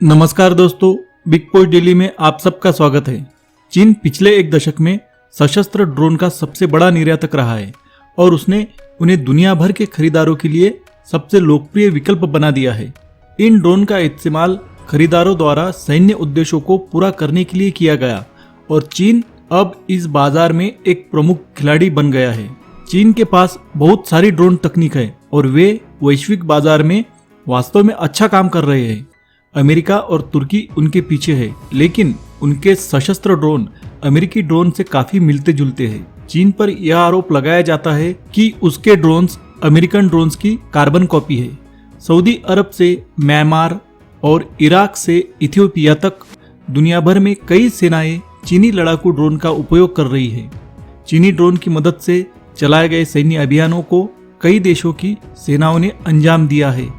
नमस्कार दोस्तों, big post daily में आप सबका स्वागत है। चीन पिछले एक दशक में सशस्त्र ड्रोन का सबसे बड़ा निर्यातक रहा है और उसने उन्हें दुनिया भर के खरीदारों के लिए सबसे लोकप्रिय विकल्प बना दिया है। इन ड्रोन का इस्तेमाल खरीदारों द्वारा सैन्य उद्देश्यों को पूरा करने के लिए किया गया और चीन अब इस बाजार में एक प्रमुख खिलाड़ी बन गया है। चीन के पास बहुत सारी ड्रोन तकनीक है और वे वैश्विक बाजार में वास्तव में अच्छा काम कर रहे हैं। अमेरिका और तुर्की उनके पीछे है, लेकिन उनके सशस्त्र ड्रोन अमेरिकी ड्रोन से काफी मिलते जुलते हैं। चीन पर यह आरोप लगाया जाता है कि उसके ड्रोन्स अमेरिकन ड्रोन्स की कार्बन कॉपी है। सऊदी अरब से म्यांमार और इराक से इथियोपिया तक दुनिया भर में कई सेनाएं चीनी लड़ाकू ड्रोन का उपयोग कर रही है। चीनी ड्रोन की मदद से चलाए गए सैन्य अभियानों को कई देशों की सेनाओं ने अंजाम दिया है।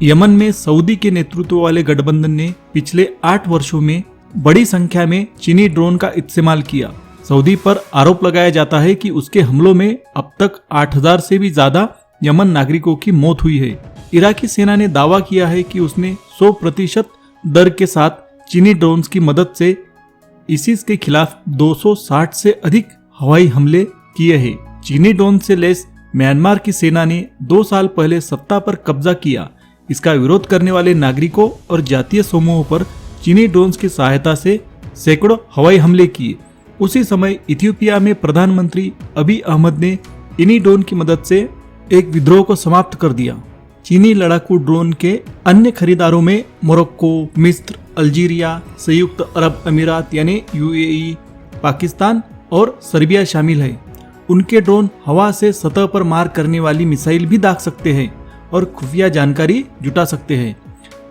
यमन में सऊदी के नेतृत्व वाले गठबंधन ने पिछले 8 वर्षों में बड़ी संख्या में चीनी ड्रोन का इस्तेमाल किया। सऊदी पर आरोप लगाया जाता है कि उसके हमलों में अब तक 8000 से भी ज्यादा यमन नागरिकों की मौत हुई है। इराकी सेना ने दावा किया है कि उसने 100% दर के साथ चीनी ड्रोन्स की मदद से ISIS के खिलाफ 260 से अधिक हवाई हमले किए हैं। चीनी ड्रोन से लैस म्यांमार की सेना ने 2 साल पहले सत्ता पर कब्जा किया। इसका विरोध करने वाले नागरिकों और जातीय समूहों पर चीनी ड्रोन्स की सहायता से सैकड़ों हवाई हमले किए। उसी समय इथियोपिया में प्रधानमंत्री अबी अहमद ने इन्हीं ड्रोन की मदद से एक विद्रोह को समाप्त कर दिया। चीनी लड़ाकू ड्रोन के अन्य खरीदारों में मोरक्को, मिस्र, अल्जीरिया, संयुक्त अरब अमीरात यानी UAE, पाकिस्तान और सर्बिया शामिल है। उनके ड्रोन हवा से सतह पर मार करने वाली मिसाइल भी दाग सकते हैं और खुफिया जानकारी जुटा सकते हैं।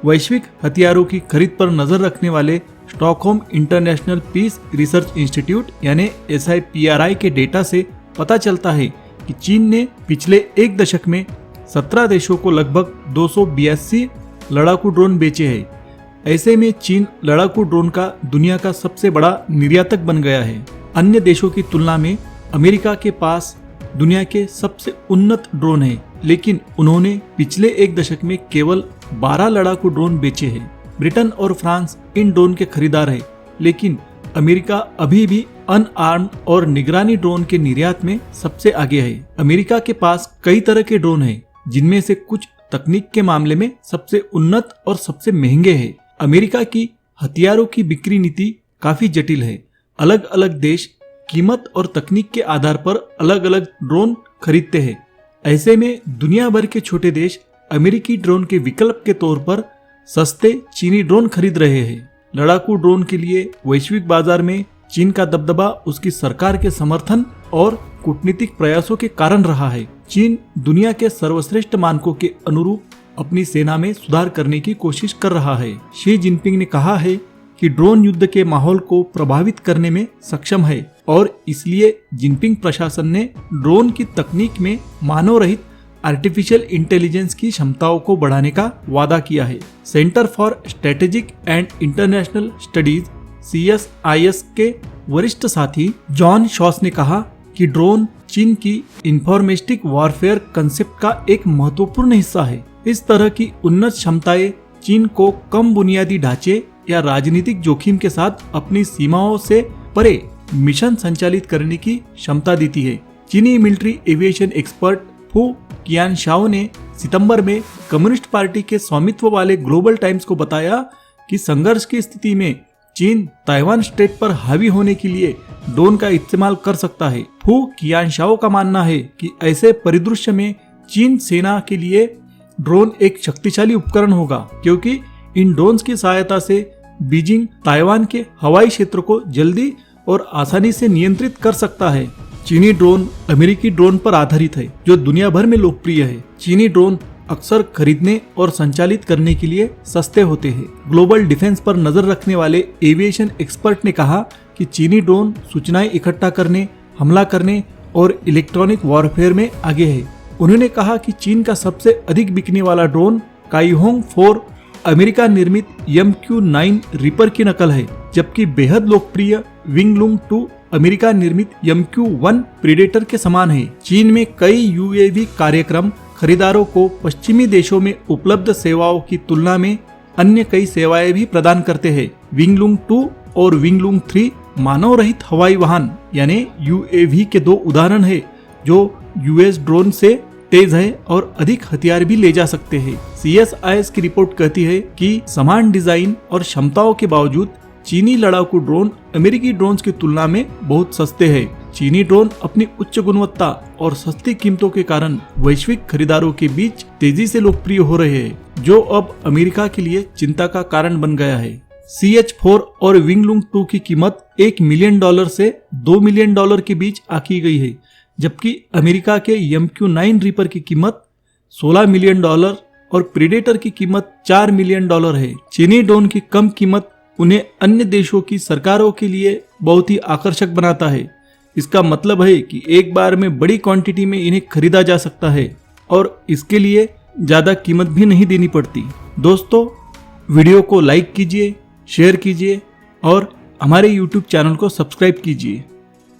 वैश्विक हथियारों की खरीद पर नजर रखने वाले Stockholm International Peace Research Institute यानी SIPRI के डेटा से पता चलता है कि चीन ने पिछले एक दशक में 17 देशों को लगभग 282 लड़ाकू ड्रोन बेचे हैं। ऐसे में चीन लड़ाकू ड्रोन का दुनिया का सबसे बड़ा निर्यातक बन गया है। अन्य देशों की तुलना में अमेरिका के पास दुनिया के सबसे उन्नत ड्रोन है, लेकिन उन्होंने पिछले एक दशक में केवल 12 लड़ाकू ड्रोन बेचे हैं। ब्रिटेन और फ्रांस इन ड्रोन के खरीदार है, लेकिन अमेरिका अभी भी अनआर्म्ड और निगरानी ड्रोन के निर्यात में सबसे आगे है। अमेरिका के पास कई तरह के ड्रोन हैं, जिनमें से कुछ तकनीक के मामले में सबसे उन्नत और सबसे महंगे हैं। अमेरिका की हथियारों की बिक्री नीति काफी जटिल है। अलग अलग देश कीमत और तकनीक के आधार पर अलग अलग ड्रोन खरीदते हैं। ऐसे में दुनिया भर के छोटे देश अमेरिकी ड्रोन के विकल्प के तौर पर सस्ते चीनी ड्रोन खरीद रहे हैं। लड़ाकू ड्रोन के लिए वैश्विक बाजार में चीन का दबदबा उसकी सरकार के समर्थन और कूटनीतिक प्रयासों के कारण रहा है। चीन दुनिया के सर्वश्रेष्ठ मानकों के अनुरूप अपनी सेना में सुधार करने की कोशिश कर रहा है। शी जिनपिंग ने कहा है कि ड्रोन युद्ध के माहौल को प्रभावित करने में सक्षम है और इसलिए जिनपिंग प्रशासन ने ड्रोन की तकनीक में मानव रहित आर्टिफिशियल इंटेलिजेंस की क्षमताओं को बढ़ाने का वादा किया है। Centre for strategic and international studies CSIS के वरिष्ठ साथी जॉन शॉस ने कहा कि ड्रोन चीन की इंफॉर्मेटिक वॉरफेयर कंसेप्ट का एक महत्वपूर्ण हिस्सा है। इस तरह की उन्नत क्षमताएं चीन को कम बुनियादी ढांचे या राजनीतिक जोखिम के साथ अपनी सीमाओं से परे मिशन संचालित करने की क्षमता देती है। चीनी मिलिट्री एविएशन एक्सपर्ट फू कियानशाओ ने सितंबर में कम्युनिस्ट पार्टी के स्वामित्व वाले ग्लोबल टाइम्स को बताया कि संघर्ष की स्थिति में चीन ताइवान स्ट्रेट पर हावी होने के लिए ड्रोन का इस्तेमाल कर सकता है। फू कियानशाओ का मानना है कि ऐसे परिदृश्य में चीन सेना के लिए ड्रोन एक शक्तिशाली उपकरण होगा, क्योंकि इन ड्रोन्स की सहायता से बीजिंग ताइवान के हवाई क्षेत्र को जल्दी और आसानी से नियंत्रित कर सकता है। चीनी ड्रोन अमेरिकी ड्रोन पर आधारित है, जो दुनिया भर में लोकप्रिय है। चीनी ड्रोन अक्सर खरीदने और संचालित करने के लिए सस्ते होते हैं। ग्लोबल डिफेंस पर नजर रखने वाले एविएशन एक्सपर्ट ने कहा कि चीनी ड्रोन सूचनाएं इकट्ठा करने, हमला करने और इलेक्ट्रॉनिक वॉरफेयर में आगे है। उन्होंने कहा कि चीन का सबसे अधिक बिकने वाला ड्रोन काईहोंग 4 अमेरिका निर्मित MQ-9 रिपर की नकल है, जबकि बेहद लोकप्रिय विंगलुंग 2 अमेरिका निर्मित MQ-1 प्रीडेटर के समान है। चीन में कई UAV कार्यक्रम खरीदारों को पश्चिमी देशों में उपलब्ध सेवाओं की तुलना में अन्य कई सेवाएं भी प्रदान करते हैं। विंगलूंग 2 और विंगलूंग 3 मानव रहित हवाई वाहन यानी UAV के दो उदाहरण है जो US ड्रोन से तेज है और अधिक हथियार भी ले जा सकते हैं। CSIS की रिपोर्ट कहती है कि समान डिजाइन और क्षमताओं के बावजूद चीनी लड़ाकू ड्रोन अमेरिकी ड्रोन की तुलना में बहुत सस्ते हैं। चीनी ड्रोन अपनी उच्च गुणवत्ता और सस्ती कीमतों के कारण वैश्विक खरीदारों के बीच तेजी से लोकप्रिय हो रहे हैं, जो अब अमेरिका के लिए चिंता का कारण बन गया है। CH-4 और विंगलूंग 2 की कीमत $1 मिलियन से $2 मिलियन के बीच आकी गई है, जबकि अमेरिका के MQ-9 रीपर की कीमत $16 मिलियन और प्रीडेटर की कीमत $4 मिलियन है। चीनी ड्रोन की कम कीमत उन्हें अन्य देशों की सरकारों के लिए बहुत ही आकर्षक बनाता है। इसका मतलब है कि एक बार में बड़ी क्वांटिटी में इन्हें खरीदा जा सकता है और इसके लिए ज्यादा कीमत भी नहीं देनी पड़ती। दोस्तों, वीडियो को लाइक कीजिए, शेयर कीजिए और हमारे YouTube चैनल को सब्सक्राइब कीजिए।